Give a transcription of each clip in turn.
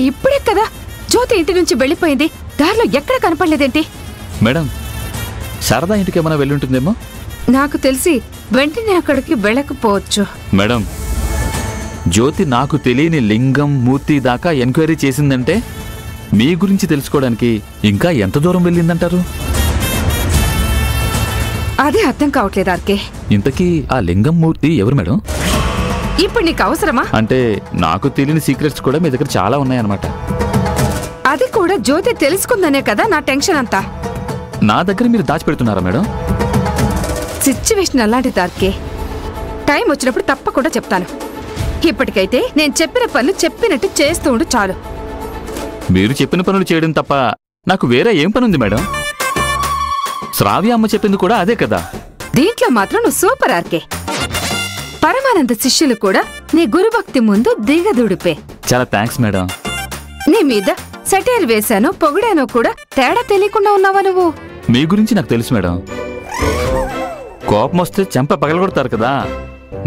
ఇప్పుడే కదా జ్యోతి ఇంటి నుంచి వెళ్ళిపోయింది. దారిలో ఎక్కడ కనపడలేదేంటి? మేడం, శారదా ఇంటికి ఏమైనా వెళ్ళుంటుందేమో. నాకు తెలిసి వెంటనే అక్కడికి వెళ్ళకపోవచ్చు. మేడం, జ్యోతి నాకు తెలియని లింగం మూర్తి దాకా ఎంక్వైరీ చేసిందంటే మీ గురించి తెలుసుకోవడానికి ఇంకా ఎంత దూరం వెళ్ళిందంటారు? అదే అర్థం కావట్లేదు ఆర్కే. ఇంతకీ ఆ లింగం మూర్తి ఎవరు మేడం? ఇప్పుడు నీకు అవసరమా? అంటే నాకు తెలియని సీక్రెట్స్ కూడా మీ దగ్గర చాలా ఉన్నాయన్నమాట. అది కూడా జ్యోతి తెలుసుకుందనే కదా నా టెన్షన్ అంతా. నా దగ్గర మీరు దాచిపెడుతున్నారా మేడం? సిచ్యువేషన్ అలాంటిది ఆర్కే. టైం వచ్చినప్పుడు తప్పకుండా చెప్తాను. ఇప్పటికైతే నేను చెప్పిన పనులు చెప్పినట్టు చేస్తూ ఉండు చాలు. మీరు చెప్పిన పనులు చేయడం తప్ప నాకు వేరే ఏం పనుంది మేడం? శ్రావ్య అమ్మ చెప్పింది కూడా అదే కదా. దీంట్లో మాత్రం నువ్వు సూపర్ ఆర్కే. పరమానంద శిష్యులు కూడా నీ గురుభక్తి ముందు దిగదుడిపే. చాలా థ్యాంక్స్ మేడం. నీ మీద సెటైర్ వేశానో పొగిడానో కూడా తేడా తెలియకుండా ఉన్నావా నువ్వు? మీ గురించి నాకు తెలుసు మేడం. కోపం వస్తే చెంప పగలగొడతారు కదా.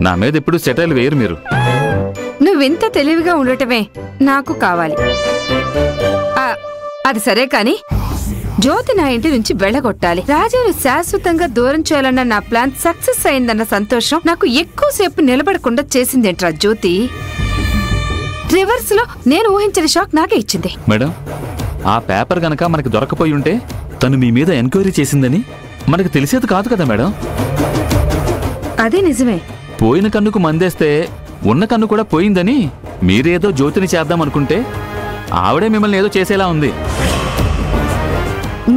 నా మీద ఎప్పుడు సెటైర్లు వేయరు మీరు. నువ్వింత తెలివిగా ఉండటమే నాకు కావాలి. అది సరే కాని జ్యోతి నా ఇంటి నుంచి వెళ్ళగొట్టాలి, రాజును శాశ్వతంగా దూరం చేయాలన్న నా ప్లాన్ సక్సెస్ అయిందన్న సంతోషం నాకు ఎక్కువసేపు నిలబడకుండా చేసిందేంట్రా జ్యోతి. రివర్స్ లో నేను ఊహించిన షాక్ నాకే ఇచ్చింది. మేడం, ఆ పేపర్ గనక మనకు దొరకపోయి ఉంటే తను మీ మీద ఎంక్వైరీ చేసిందని మనకు తెలిసేది కాదు కదా మేడం. అదే నిజమే. పోయిన కన్నుకు మందేస్తే ఉన్న కన్ను కూడా పోయిందని మీరేదో జ్యోతిని చేద్దాం అనుకుంటే ఆవిడే మిమ్మల్ని ఏదో చేసేలా ఉంది.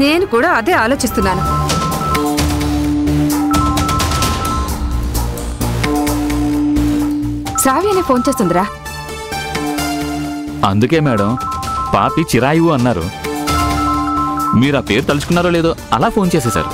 నేను కూడా అదే ఆలోచిస్తున్నాను. శ్రావ్యనే ఫోన్ చేస్తుందిరా. అందుకే మేడం పాపి చిరాయువు అన్నారు. మీరు ఆ పేరు తలుచుకున్నారో లేదో అలా ఫోన్ చేసేశారు.